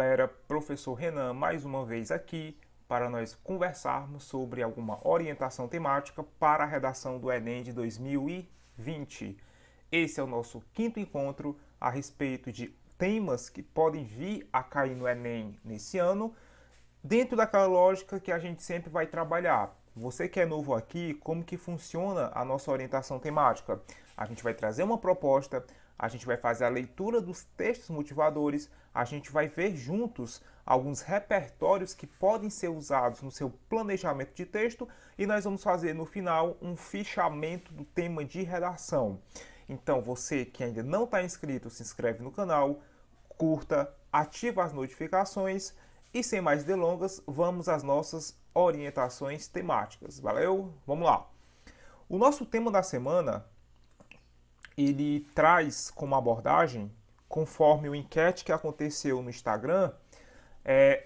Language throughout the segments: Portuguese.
galera, professor Renan mais uma vez aqui para nós conversarmos sobre alguma orientação temática para a redação do Enem de 2020. Esse é o nosso quinto encontro a respeito de temas que podem vir a cair no Enem nesse ano, dentro daquela lógica que a gente sempre vai trabalhar. Você que é novo aqui, como que funciona a nossa orientação temática? A gente vai trazer uma proposta, a gente vai fazer a leitura dos textos motivadores, a gente vai ver juntos alguns repertórios que podem ser usados no seu planejamento de texto e nós vamos fazer no final um fichamento do tema de redação. Então você que ainda não está inscrito, se inscreve no canal, curta, ativa as notificações e sem mais delongas, vamos às nossas orientações temáticas. Valeu? Vamos lá. O nosso tema da semana ele traz como abordagem, conforme o enquete que aconteceu no Instagram,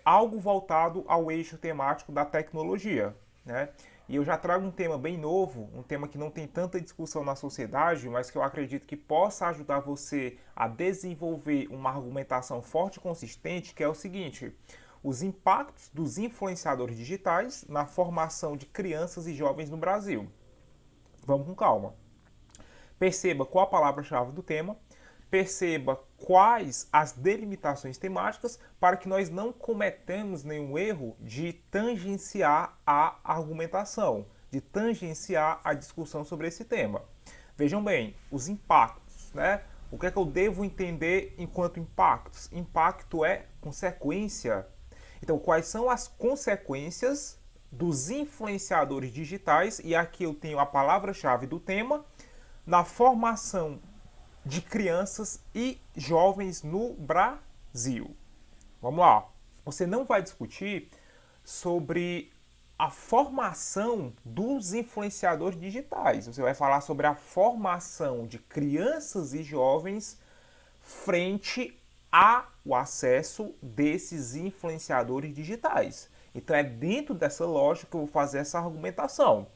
algo voltado ao eixo temático da tecnologia, né? E eu já trago um tema bem novo, um tema que não tem tanta discussão na sociedade, mas que eu acredito que possa ajudar você a desenvolver uma argumentação forte e consistente, que é o seguinte: os impactos dos influenciadores digitais na formação de crianças e jovens no Brasil. Vamos com calma. Perceba qual a palavra-chave do tema, perceba quais as delimitações temáticas para que nós não cometamos nenhum erro de tangenciar a argumentação, de tangenciar a discussão sobre esse tema. Vejam bem, os impactos, né? O que é que eu devo entender enquanto impactos? Impacto é consequência. Então, quais são as consequências dos influenciadores digitais? E aqui eu tenho a palavra-chave do tema, na formação de crianças e jovens no Brasil. Vamos lá. Você não vai discutir sobre a formação dos influenciadores digitais. Você vai falar sobre a formação de crianças e jovens frente ao acesso desses influenciadores digitais. Então é dentro dessa lógica que eu vou fazer essa argumentação.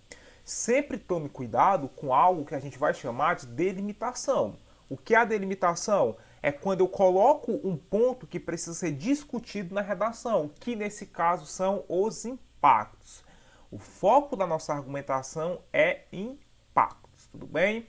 Sempre tome cuidado com algo que a gente vai chamar de delimitação. O que é a delimitação? É quando eu coloco um ponto que precisa ser discutido na redação, que nesse caso são os impactos. O foco da nossa argumentação é impactos, tudo bem?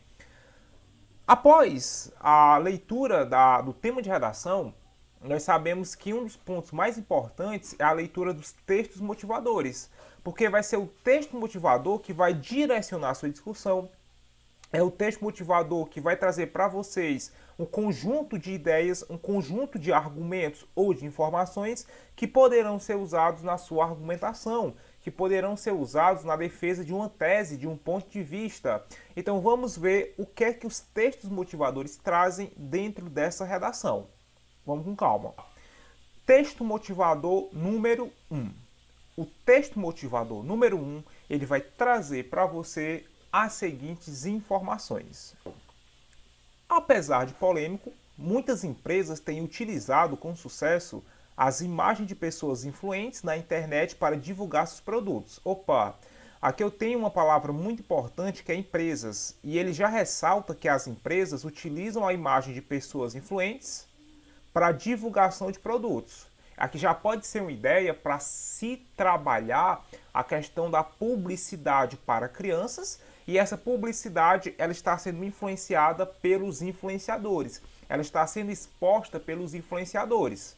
Após a leitura do tema de redação, nós sabemos que um dos pontos mais importantes é a leitura dos textos motivadores, porque vai ser o texto motivador que vai direcionar a sua discussão, é o texto motivador que vai trazer para vocês um conjunto de ideias, um conjunto de argumentos ou de informações que poderão ser usados na sua argumentação, que poderão ser usados na defesa de uma tese, de um ponto de vista. Então vamos ver o que é que os textos motivadores trazem dentro dessa redação. Vamos com calma. Texto motivador número 1. O texto motivador número 1, ele vai trazer para você as seguintes informações. Apesar de polêmico, muitas empresas têm utilizado com sucesso as imagens de pessoas influentes na internet para divulgar seus produtos. Opa, aqui eu tenho uma palavra muito importante que é empresas, e ele já ressalta que as empresas utilizam a imagem de pessoas influentes para divulgação de produtos. Aqui já pode ser uma ideia para se trabalhar a questão da publicidade para crianças, e essa publicidade ela está sendo influenciada pelos influenciadores, ela está sendo exposta pelos influenciadores.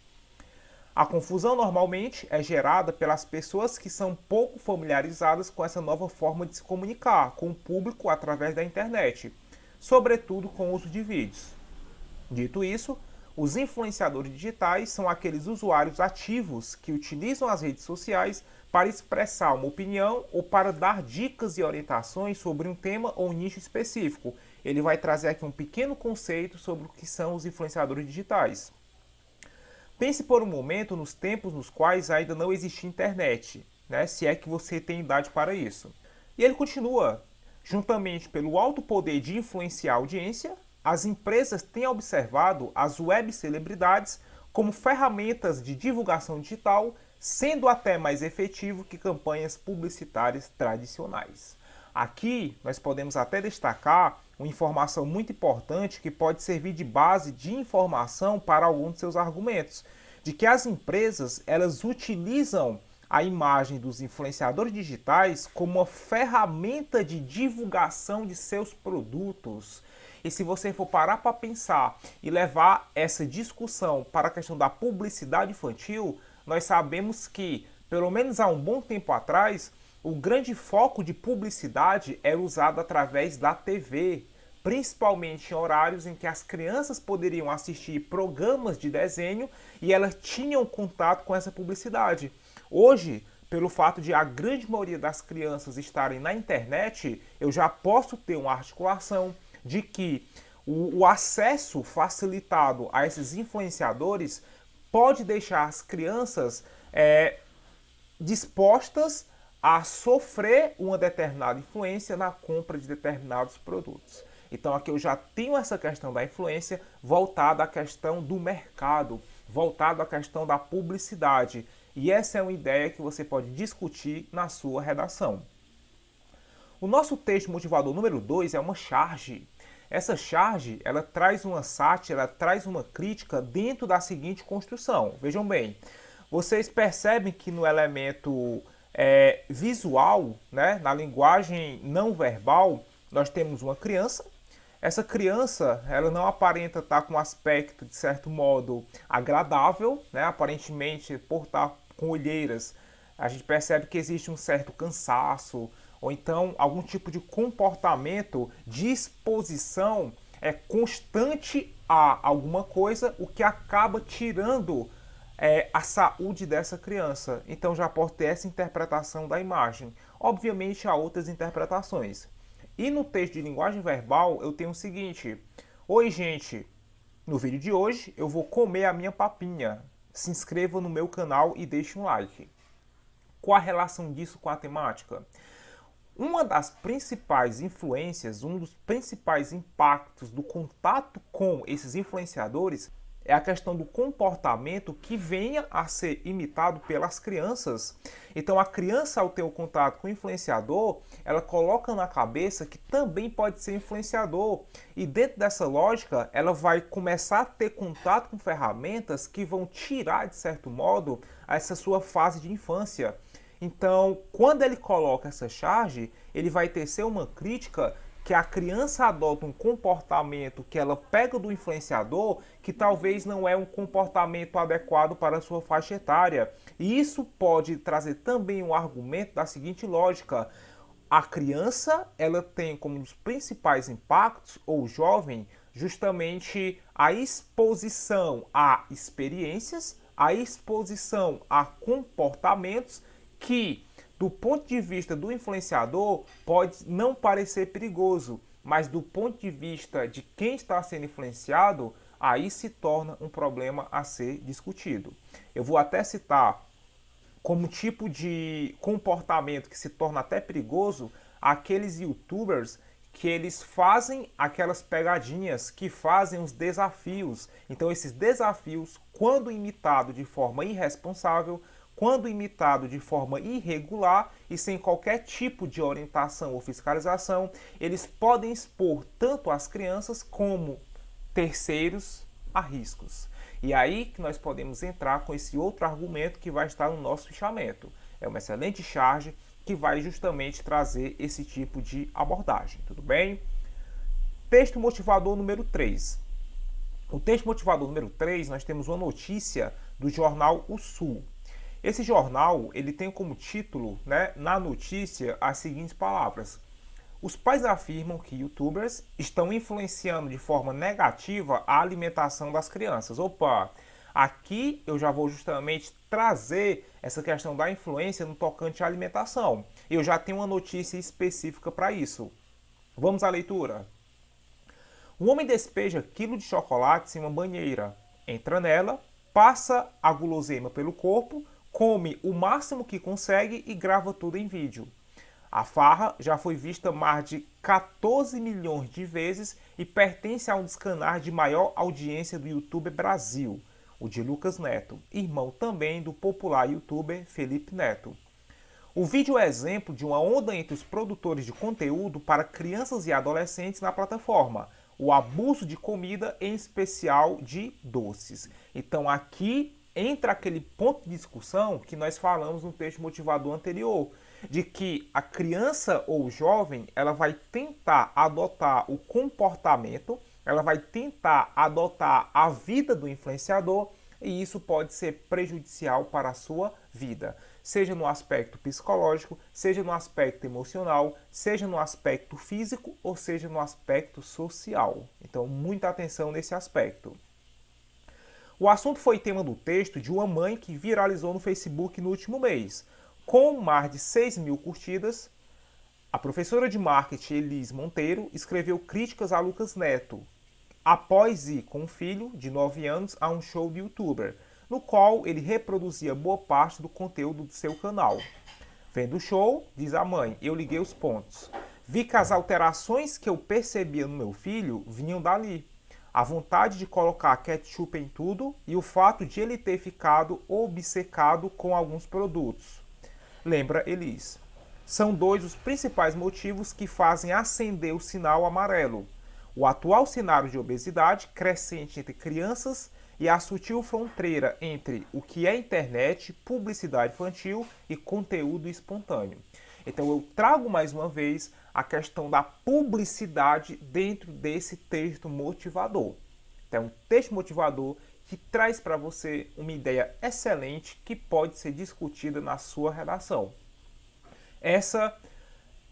A confusão normalmente é gerada pelas pessoas que são pouco familiarizadas com essa nova forma de se comunicar com o público através da internet, sobretudo com o uso de vídeos. Dito isso, os influenciadores digitais são aqueles usuários ativos que utilizam as redes sociais para expressar uma opinião ou para dar dicas e orientações sobre um tema ou um nicho específico. Ele vai trazer aqui um pequeno conceito sobre o que são os influenciadores digitais. Pense por um momento nos tempos nos quais ainda não existia internet, né? Se é que você tem idade para isso. E ele continua, juntamente pelo alto poder de influenciar a audiência, as empresas têm observado as web celebridades como ferramentas de divulgação digital, sendo até mais efetivo que campanhas publicitárias tradicionais. Aqui nós podemos até destacar uma informação muito importante que pode servir de base de informação para algum de seus argumentos. de que as empresas elas utilizam a imagem dos influenciadores digitais como uma ferramenta de divulgação de seus produtos. E se você for parar para pensar e levar essa discussão para a questão da publicidade infantil, nós sabemos que, pelo menos há um bom tempo atrás, o grande foco de publicidade era usado através da TV, principalmente em horários em que as crianças poderiam assistir programas de desenho e elas tinham contato com essa publicidade. Hoje, pelo fato de a grande maioria das crianças estarem na internet, eu já posso ter uma articulação de que o acesso facilitado a esses influenciadores pode deixar as crianças dispostas a sofrer uma determinada influência na compra de determinados produtos. Então aqui eu já tenho essa questão da influência voltada à questão do mercado, voltada à questão da publicidade. E essa é uma ideia que você pode discutir na sua redação. O nosso texto motivador número 2 é uma charge. Essa charge, ela traz uma sátira, ela traz uma crítica dentro da seguinte construção. Vejam bem, vocês percebem que no elemento visual, né, na linguagem não verbal, nós temos uma criança. Essa criança, ela não aparenta estar com um aspecto, de certo modo, agradável, né? Aparentemente, por estar com olheiras, a gente percebe que existe um certo cansaço, ou então algum tipo de comportamento de exposição constante a alguma coisa, o que acaba tirando a saúde dessa criança. Então já pode ter essa interpretação da imagem. Obviamente há outras interpretações. E no texto de linguagem verbal eu tenho o seguinte: oi gente, no vídeo de hoje eu vou comer a minha papinha. Se inscreva no meu canal e deixe um like. Qual a relação disso com a temática? Uma das principais influências, um dos principais impactos do contato com esses influenciadores é a questão do comportamento que venha a ser imitado pelas crianças. Então a criança, ao ter o contato com o influenciador, ela coloca na cabeça que também pode ser influenciador. E dentro dessa lógica, ela vai começar a ter contato com ferramentas que vão tirar, de certo modo, essa sua fase de infância. Então, quando ele coloca essa charge, ele vai tecer uma crítica que a criança adota um comportamento que ela pega do influenciador que talvez não é um comportamento adequado para a sua faixa etária. E isso pode trazer também um argumento da seguinte lógica: a criança, ela tem como um dos principais impactos, ou o jovem, justamente a exposição a experiências, a exposição a comportamentos que, do ponto de vista do influenciador, pode não parecer perigoso, mas do ponto de vista de quem está sendo influenciado, aí se torna um problema a ser discutido. Eu vou até citar como tipo de comportamento que se torna até perigoso aqueles youtubers que eles fazem aquelas pegadinhas, que fazem os desafios. Então esses desafios, quando imitado de forma irresponsável, quando imitado de forma irregular e sem qualquer tipo de orientação ou fiscalização, eles podem expor tanto as crianças como terceiros a riscos. E aí que nós podemos entrar com esse outro argumento que vai estar no nosso fichamento. É uma excelente charge que vai justamente trazer esse tipo de abordagem, tudo bem? Texto motivador número 3. O texto motivador número 3, nós temos uma notícia do jornal O Sul. Esse jornal, ele tem como título, né, na notícia, as seguintes palavras: os pais afirmam que youtubers estão influenciando de forma negativa a alimentação das crianças. Opa, aqui eu já vou justamente trazer essa questão da influência no tocante à alimentação. Eu já tenho uma notícia específica para isso. Vamos à leitura. Um homem despeja quilo de chocolates em uma banheira, entra nela, passa a guloseima pelo corpo, come o máximo que consegue e grava tudo em vídeo. A farra já foi vista mais de 14 milhões de vezes e pertence a um dos canais de maior audiência do YouTube Brasil, o de Lucas Neto, irmão também do popular youtuber Felipe Neto. O vídeo é exemplo de uma onda entre os produtores de conteúdo para crianças e adolescentes na plataforma, o abuso de comida, em especial de doces. Então aqui entra aquele ponto de discussão que nós falamos no texto motivador anterior, de que a criança ou o jovem, ela vai tentar adotar o comportamento, ela vai tentar adotar a vida do influenciador, e isso pode ser prejudicial para a sua vida, seja no aspecto psicológico, seja no aspecto emocional, seja no aspecto físico ou seja no aspecto social. Então, muita atenção nesse aspecto. O assunto foi tema do texto de uma mãe que viralizou no Facebook no último mês. Com mais de 6 mil curtidas, a professora de marketing Elis Monteiro escreveu críticas a Lucas Neto, após ir com o filho, de 9 anos, a um show de youtuber, no qual ele reproduzia boa parte do conteúdo do seu canal. Vendo o show, diz a mãe, eu liguei os pontos. Vi que as alterações que eu percebia no meu filho vinham dali. A vontade de colocar ketchup em tudo e o fato de ele ter ficado obcecado com alguns produtos. Lembra Elis. São dois os principais motivos que fazem acender o sinal amarelo. O atual cenário de obesidade crescente entre crianças e a sutil fronteira entre o que é internet, publicidade infantil e conteúdo espontâneo. Então eu trago mais uma vez a questão da publicidade dentro desse texto motivador. Então é um texto motivador que traz para você uma ideia excelente que pode ser discutida na sua redação. Essa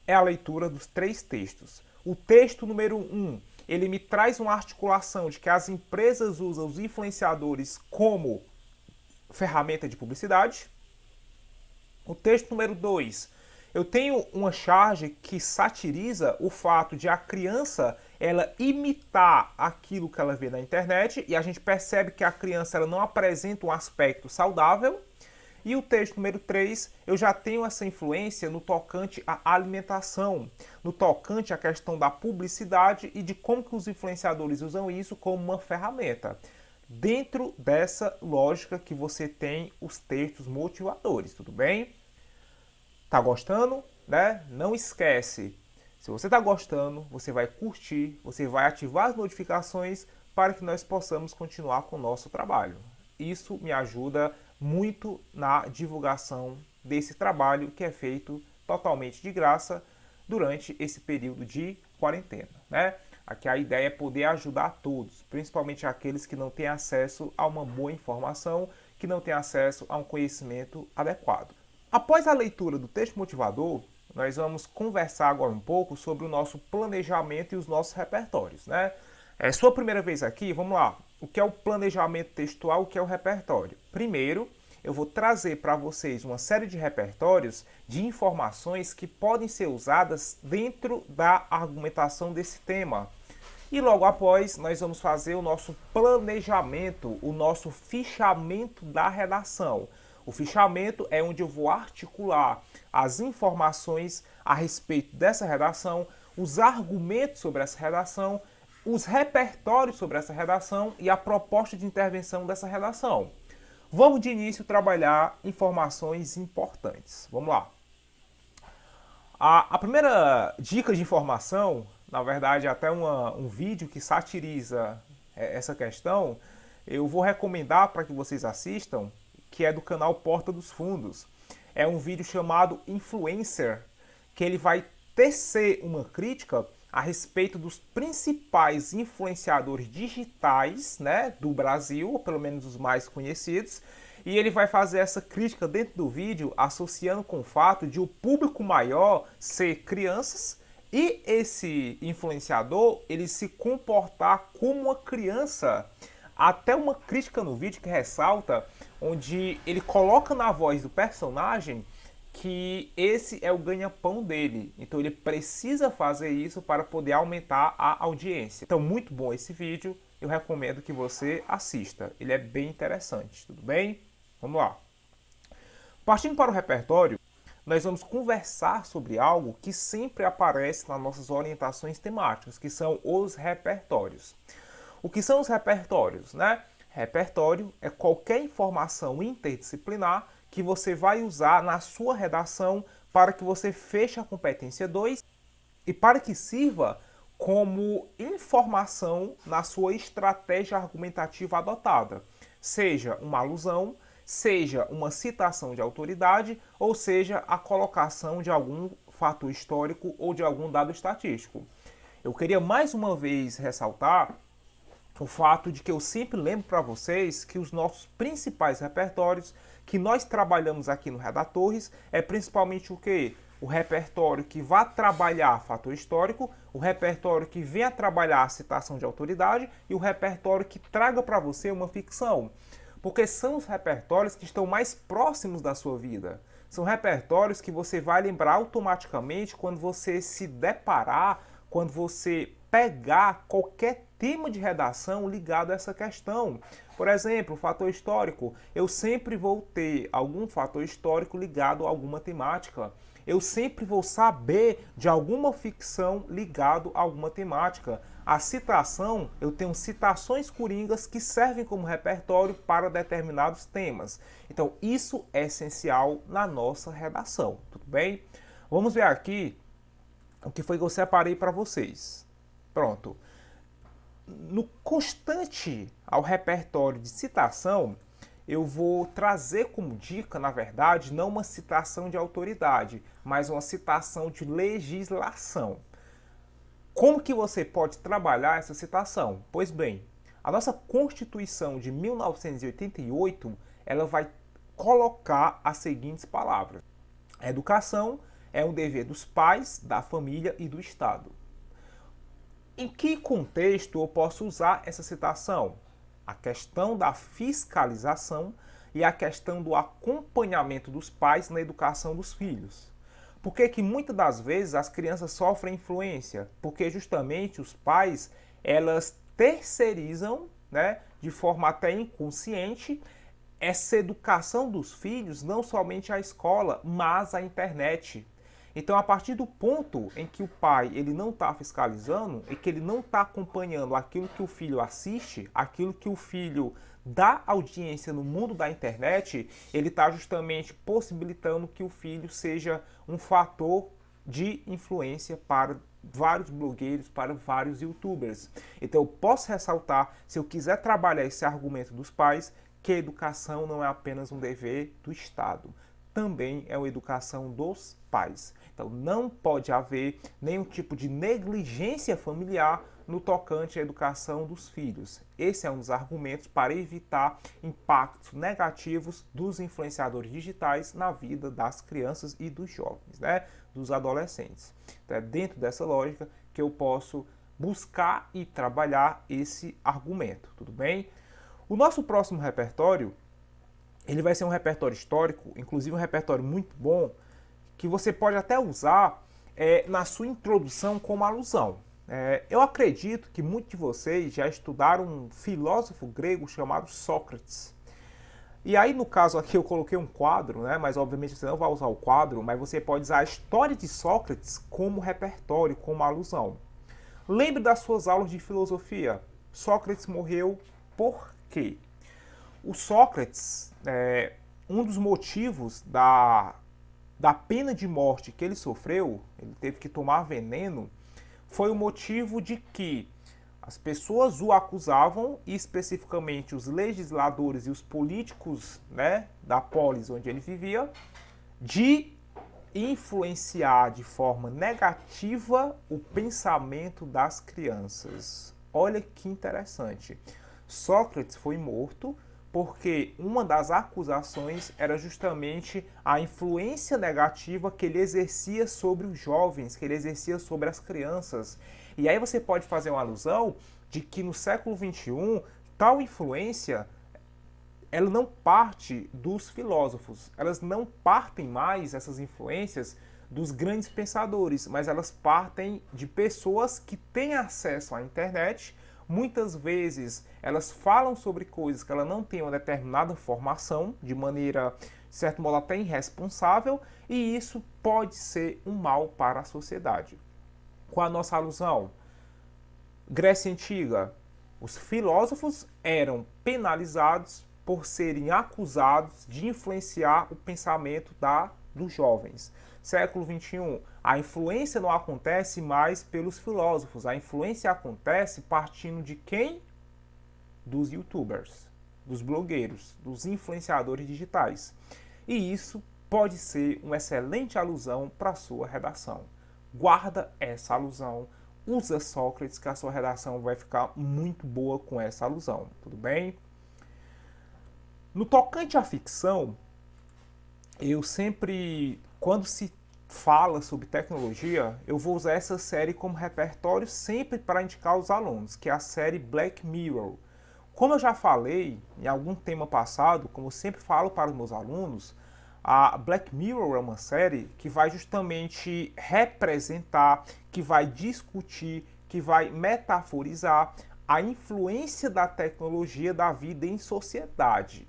é a leitura dos 3 textos. O texto número 1, ele me traz uma articulação de que as empresas usam os influenciadores como ferramenta de publicidade. O texto número 2, eu tenho uma charge que satiriza o fato de a criança ela imitar aquilo que ela vê na internet e a gente percebe que a criança ela não apresenta um aspecto saudável. E o texto número 3, eu já tenho essa influência no tocante à alimentação, no tocante à questão da publicidade e de como que os influenciadores usam isso como uma ferramenta. Dentro dessa lógica que você tem os textos motivadores, tudo bem? Tá gostando? Né? Não esquece, se você está gostando, você vai curtir, você vai ativar as notificações para que nós possamos continuar com o nosso trabalho. Isso me ajuda muito na divulgação desse trabalho que é feito totalmente de graça durante esse período de quarentena, né? Aqui a ideia é poder ajudar todos, principalmente aqueles que não têm acesso a uma boa informação, que não têm acesso a um conhecimento adequado. Após a leitura do texto motivador, nós vamos conversar agora um pouco sobre o nosso planejamento e os nossos repertórios, né? É sua primeira vez aqui, vamos lá. O que é o planejamento textual, o que é o repertório? Primeiro, eu vou trazer para vocês uma série de repertórios de informações que podem ser usadas dentro da argumentação desse tema. E logo após, nós vamos fazer o nosso planejamento, o nosso fichamento da redação. O fichamento é onde eu vou articular as informações a respeito dessa redação, os argumentos sobre essa redação, os repertórios sobre essa redação e a proposta de intervenção dessa redação. Vamos de início trabalhar informações importantes. Vamos lá. A primeira dica de informação, na verdade até um vídeo que satiriza essa questão, eu vou recomendar para que vocês assistam, que é do canal Porta dos Fundos. É um vídeo chamado Influencer, que ele vai tecer uma crítica a respeito dos principais influenciadores digitais, né, do Brasil, ou pelo menos os mais conhecidos, e ele vai fazer essa crítica dentro do vídeo, associando com o fato de o público maior ser crianças e esse influenciador ele se comportar como uma criança. Até uma crítica no vídeo que ressalta, onde ele coloca na voz do personagem que esse é o ganha-pão dele. Então ele precisa fazer isso para poder aumentar a audiência. Então muito bom esse vídeo, eu recomendo que você assista. Ele é bem interessante, tudo bem? Vamos lá. Partindo para o repertório, nós vamos conversar sobre algo que sempre aparece nas nossas orientações temáticas, que são os repertórios. O que são os repertórios, né? Repertório é qualquer informação interdisciplinar que você vai usar na sua redação para que você feche a competência 2 e para que sirva como informação na sua estratégia argumentativa adotada. seja uma alusão, seja uma citação de autoridade, ou seja a colocação de algum fator histórico ou de algum dado estatístico. Eu queria mais uma vez ressaltar o fato de que eu sempre lembro para vocês que os nossos principais repertórios que nós trabalhamos aqui no Redatores é principalmente o quê? O repertório que vai trabalhar fator histórico, o repertório que venha trabalhar a citação de autoridade e o repertório que traga para você uma ficção. Porque são os repertórios que estão mais próximos da sua vida. São repertórios que você vai lembrar automaticamente quando você se deparar, quando você pegar qualquer tema de redação ligado a essa questão. Por exemplo, fator histórico. Eu sempre vou ter algum fator histórico ligado a alguma temática. Eu sempre vou saber de alguma ficção ligado a alguma temática. A citação, eu tenho citações coringas que servem como repertório para determinados temas. Então, isso é essencial na nossa redação, tudo bem? Vamos ver aqui o que foi que eu separei para vocês. Pronto. No constante ao repertório de citação, eu vou trazer como dica, na verdade, não uma citação de autoridade, mas uma citação de legislação. Como que você pode trabalhar essa citação? Pois bem, a nossa Constituição de 1988, ela vai colocar as seguintes palavras: a educação é um dever dos pais, da família e do Estado. Em que contexto eu posso usar essa citação? A questão da fiscalização e a questão do acompanhamento dos pais na educação dos filhos. Por que muitas das vezes as crianças sofrem influência? Porque justamente os pais, elas terceirizam, né, de forma até inconsciente, essa educação dos filhos, não somente à escola, mas à internet. Então, a partir do ponto em que o pai ele não está fiscalizando e que ele não está acompanhando aquilo que o filho assiste, aquilo que o filho dá audiência no mundo da internet, ele está justamente possibilitando que o filho seja um fator de influência para vários blogueiros, para vários youtubers. Então, eu posso ressaltar, se eu quiser trabalhar esse argumento dos pais, que a educação não é apenas um dever do Estado, também é uma educação dos pais. Então não pode haver nenhum tipo de negligência familiar no tocante à educação dos filhos. Esse é um dos argumentos para evitar impactos negativos dos influenciadores digitais na vida das crianças e dos jovens, né? Dos adolescentes. Então é dentro dessa lógica que eu posso buscar e trabalhar esse argumento, tudo bem? O nosso próximo repertório, ele vai ser um repertório histórico, inclusive um repertório muito bom, que você pode até usar na sua introdução como alusão. Eu acredito que muitos de vocês já estudaram um filósofo grego chamado Sócrates. E aí, no caso aqui, eu coloquei um quadro, né? Mas obviamente você não vai usar o quadro, mas você pode usar a história de Sócrates como repertório, como alusão. Lembre das suas aulas de filosofia. Sócrates morreu por quê? O Sócrates, um dos motivos da pena de morte que ele sofreu, ele teve que tomar veneno, foi o motivo de que as pessoas o acusavam, e especificamente os legisladores e os políticos, né, da polis onde ele vivia, de influenciar de forma negativa o pensamento das crianças. Olha que interessante. Sócrates foi morto porque uma das acusações era justamente a influência negativa que ele exercia sobre os jovens, que ele exercia sobre as crianças. E aí você pode fazer uma alusão de que no século XXI, tal influência, ela não parte dos filósofos, elas não partem mais, essas influências, dos grandes pensadores, mas elas partem de pessoas que têm acesso à internet. Muitas vezes elas falam sobre coisas que ela não tem uma determinada formação, de maneira, de certo modo, até irresponsável, e isso pode ser um mal para a sociedade. Qual a nossa alusão? Grécia Antiga. Os filósofos eram penalizados por serem acusados de influenciar o pensamento dos jovens. Século XXI, a influência não acontece mais pelos filósofos, a influência acontece partindo de quem? Dos youtubers. dos blogueiros, dos influenciadores digitais. E isso pode ser uma excelente alusão para a sua redação. Guarda essa alusão, usa Sócrates, que a sua redação vai ficar muito boa com essa alusão, tudo bem? No tocante à ficção, eu sempre, quando se fala sobre tecnologia, eu vou usar essa série como repertório sempre para indicar aos alunos, que é a série Black Mirror. Como eu já falei em algum tema passado, como eu sempre falo para os meus alunos, a Black Mirror é uma série que vai justamente representar, que vai discutir, que vai metaforizar a influência da tecnologia da vida em sociedade.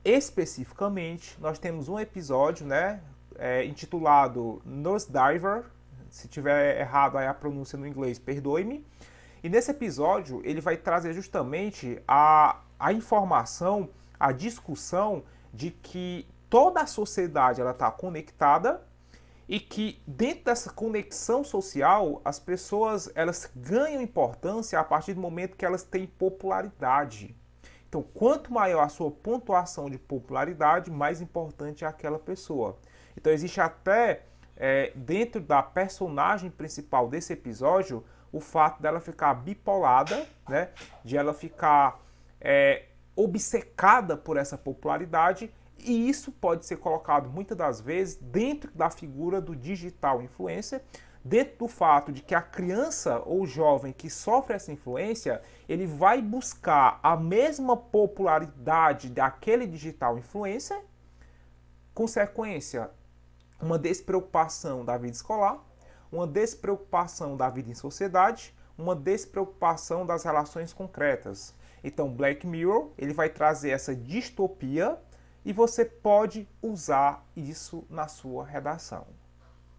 Especificamente, nós temos um episódio, né, intitulado Nosediver. Se tiver errado aí a pronúncia no inglês, perdoe-me. E nesse episódio ele vai trazer justamente a informação, a discussão de que toda a sociedade ela está conectada e que dentro dessa conexão social as pessoas elas ganham importância a partir do momento que elas têm popularidade. Então, quanto maior a sua pontuação de popularidade, mais importante é aquela pessoa. Então, existe até dentro da personagem principal desse episódio o fato dela ficar bipolada, né? De ela ficar obcecada por essa popularidade, e isso pode ser colocado muitas das vezes dentro da figura do digital influencer, dentro do fato de que a criança ou jovem que sofre essa influência, ele vai buscar a mesma popularidade daquele digital influencer, consequência, uma despreocupação da vida escolar, uma despreocupação da vida em sociedade, uma despreocupação das relações concretas. Então, Black Mirror, ele vai trazer essa distopia e você pode usar isso na sua redação,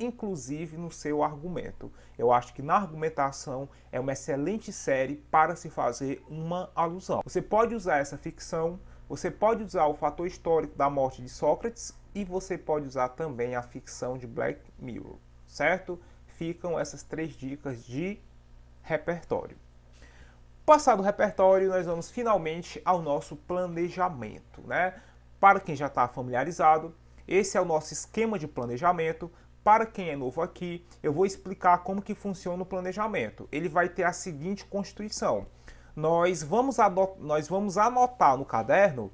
inclusive no seu argumento. Eu acho que na argumentação é uma excelente série para se fazer uma alusão. Você pode usar essa ficção, você pode usar o fator histórico da morte de Sócrates e você pode usar também a ficção de Black Mirror, certo? Ficam essas 3 dicas de repertório. Passado o repertório, nós vamos finalmente ao nosso planejamento, né? Para quem já está familiarizado, esse é o nosso esquema de planejamento. Para quem é novo aqui, eu vou explicar como que funciona o planejamento. Ele vai ter a seguinte constituição. Nós vamos anotar no caderno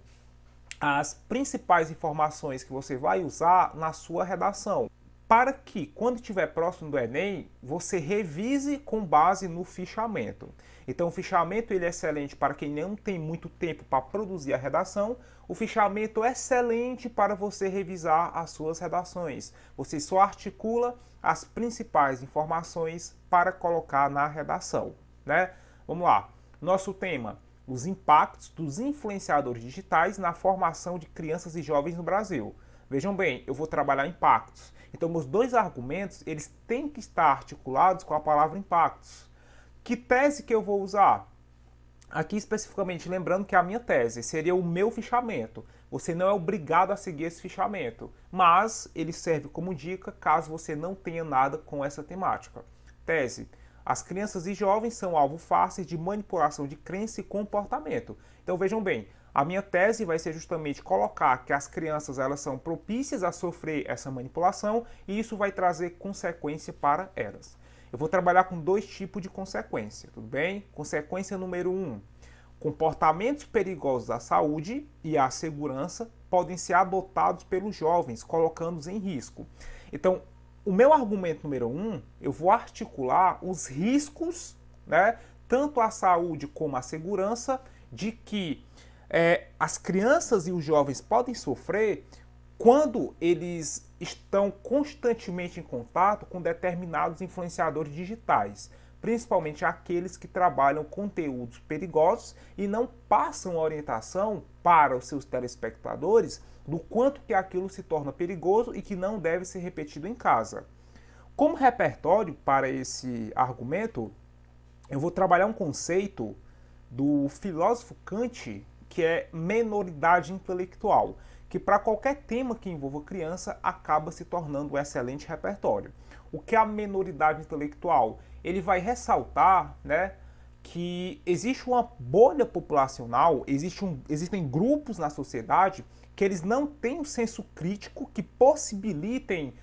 as principais informações que você vai usar na sua redação, para que, quando estiver próximo do Enem, você revise com base no fichamento. Então, o fichamento ele é excelente para quem não tem muito tempo para produzir a redação. O fichamento é excelente para você revisar as suas redações. Você só articula as principais informações para colocar na redação, né? Vamos lá. Nosso tema: os impactos dos influenciadores digitais na formação de crianças e jovens no Brasil. Vejam bem, eu vou trabalhar impactos. Então, meus 2 argumentos, eles têm que estar articulados com a palavra impactos. Que tese que eu vou usar? Aqui especificamente, lembrando que a minha tese seria o meu fichamento. Você não é obrigado a seguir esse fichamento, mas ele serve como dica caso você não tenha nada com essa temática. Tese: as crianças e jovens são alvo fácil de manipulação de crença e comportamento. Então vejam bem, a minha tese vai ser justamente colocar que as crianças elas são propícias a sofrer essa manipulação e isso vai trazer consequência para elas. Eu vou trabalhar com 2 tipos de consequência, tudo bem? Consequência número 1. Comportamentos perigosos à saúde e à segurança podem ser adotados pelos jovens, colocando-os em risco. Então, o meu argumento número 1, eu vou articular os riscos, né, tanto à saúde como à segurança, de que as crianças e os jovens podem sofrer quando eles estão constantemente em contato com determinados influenciadores digitais, principalmente aqueles que trabalham conteúdos perigosos e não passam orientação para os seus telespectadores do quanto que aquilo se torna perigoso e que não deve ser repetido em casa. Como repertório para esse argumento, eu vou trabalhar um conceito do filósofo Kant, que é menoridade intelectual, que para qualquer tema que envolva criança acaba se tornando um excelente repertório. O que é a menoridade intelectual? Ele vai ressaltar, né, que existe uma bolha populacional, existem grupos na sociedade que eles não têm um senso crítico que possibilitem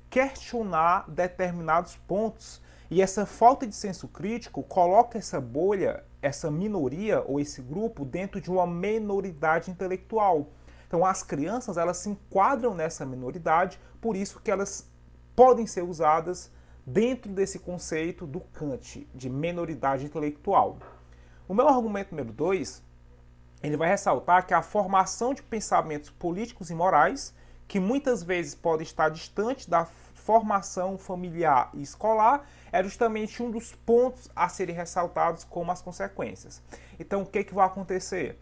questionar determinados pontos. E essa falta de senso crítico coloca essa bolha, essa minoria ou esse grupo dentro de uma minoridade intelectual. Então as crianças, elas se enquadram nessa minoridade, por isso que elas podem ser usadas dentro desse conceito do Kant, de minoridade intelectual. O meu argumento número 2, ele vai ressaltar que a formação de pensamentos políticos e morais, que muitas vezes pode estar distante da formação familiar e escolar, é justamente um dos pontos a serem ressaltados como as consequências. Então, o que vai acontecer?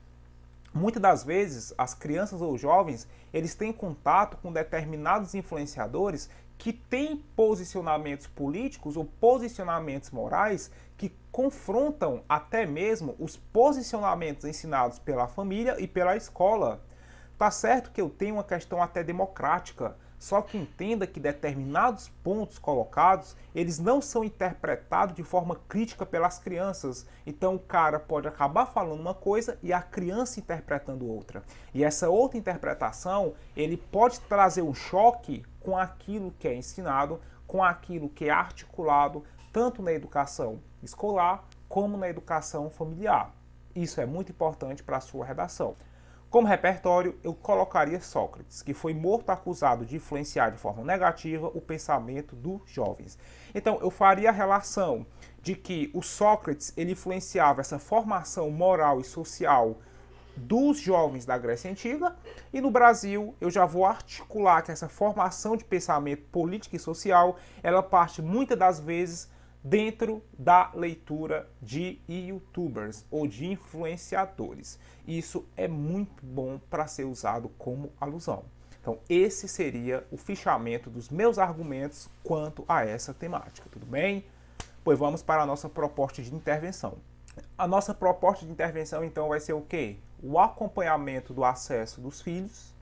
Muitas das vezes, as crianças ou jovens, eles têm contato com determinados influenciadores que têm posicionamentos políticos ou posicionamentos morais que confrontam até mesmo os posicionamentos ensinados pela família e pela escola. Tá certo que eu tenho uma questão até democrática, só que entenda que determinados pontos colocados, eles não são interpretados de forma crítica pelas crianças. Então o cara pode acabar falando uma coisa e a criança interpretando outra. E essa outra interpretação, ele pode trazer um choque com aquilo que é ensinado, com aquilo que é articulado, tanto na educação escolar como na educação familiar. Isso é muito importante para a sua redação. Como repertório, eu colocaria Sócrates, que foi morto acusado de influenciar de forma negativa o pensamento dos jovens. Então, eu faria a relação de que o Sócrates ele influenciava essa formação moral e social dos jovens da Grécia Antiga, e no Brasil eu já vou articular que essa formação de pensamento político e social, ela parte muitas das vezes dentro da leitura de youtubers ou de influenciadores. Isso é muito bom para ser usado como alusão. Então, esse seria o fichamento dos meus argumentos quanto a essa temática, tudo bem? Pois vamos para a nossa proposta de intervenção. A nossa proposta de intervenção, então, vai ser o quê? O acompanhamento do acesso dos filhos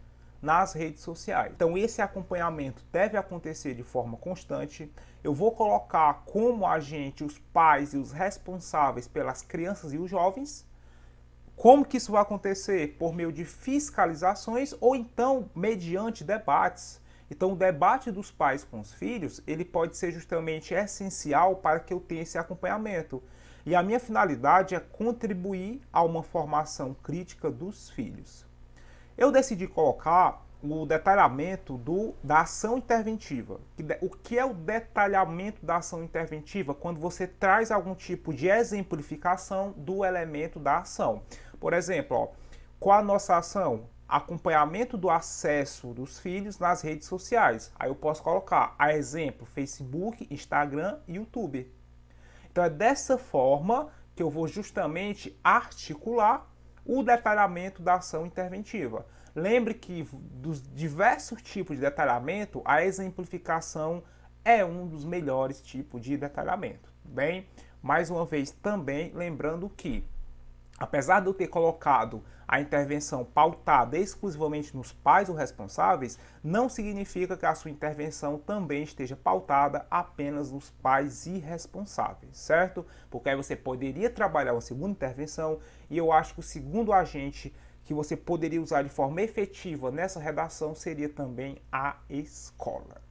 nas redes sociais. Então, esse acompanhamento deve acontecer de forma constante. Eu vou colocar como agente os pais e os responsáveis pelas crianças e os jovens. Como que isso vai acontecer? Por meio de fiscalizações ou então mediante debates. Então, o debate dos pais com os filhos, ele pode ser justamente essencial para que eu tenha esse acompanhamento. E a minha finalidade é contribuir a uma formação crítica dos filhos. Eu decidi colocar o detalhamento da ação interventiva. O que é o detalhamento da ação interventiva? Quando você traz algum tipo de exemplificação do elemento da ação. Por exemplo, qual a nossa ação? Acompanhamento do acesso dos filhos nas redes sociais. Aí eu posso colocar, a exemplo, Facebook, Instagram e YouTube. Então é dessa forma que eu vou justamente articular o detalhamento da ação interventiva. Lembre que dos diversos tipos de detalhamento, a exemplificação é um dos melhores tipos de detalhamento. Bem, mais uma vez também lembrando que, apesar de eu ter colocado a intervenção pautada exclusivamente nos pais ou responsáveis, não significa que a sua intervenção também esteja pautada apenas nos pais irresponsáveis, certo? Porque aí você poderia trabalhar uma segunda intervenção e eu acho que o segundo agente que você poderia usar de forma efetiva nessa redação seria também a escola.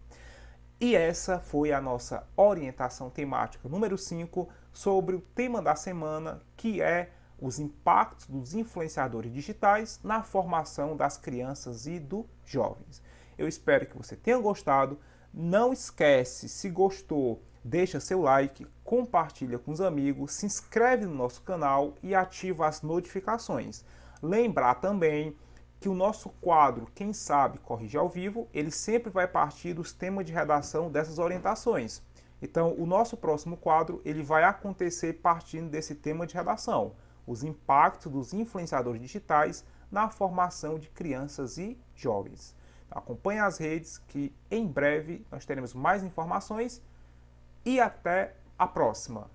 E essa foi a nossa orientação temática número 5 sobre o tema da semana, que é os impactos dos influenciadores digitais na formação das crianças e dos jovens. Eu espero que você tenha gostado. Não esquece, se gostou, deixa seu like, compartilha com os amigos, se inscreve no nosso canal e ativa as notificações. Lembrar também que o nosso quadro Quem Sabe Corrige ao Vivo, ele sempre vai partir dos temas de redação dessas orientações. Então, o nosso próximo quadro, ele vai acontecer partindo desse tema de redação. Os impactos dos influenciadores digitais na formação de crianças e jovens. Acompanhe as redes que em breve nós teremos mais informações e até a próxima.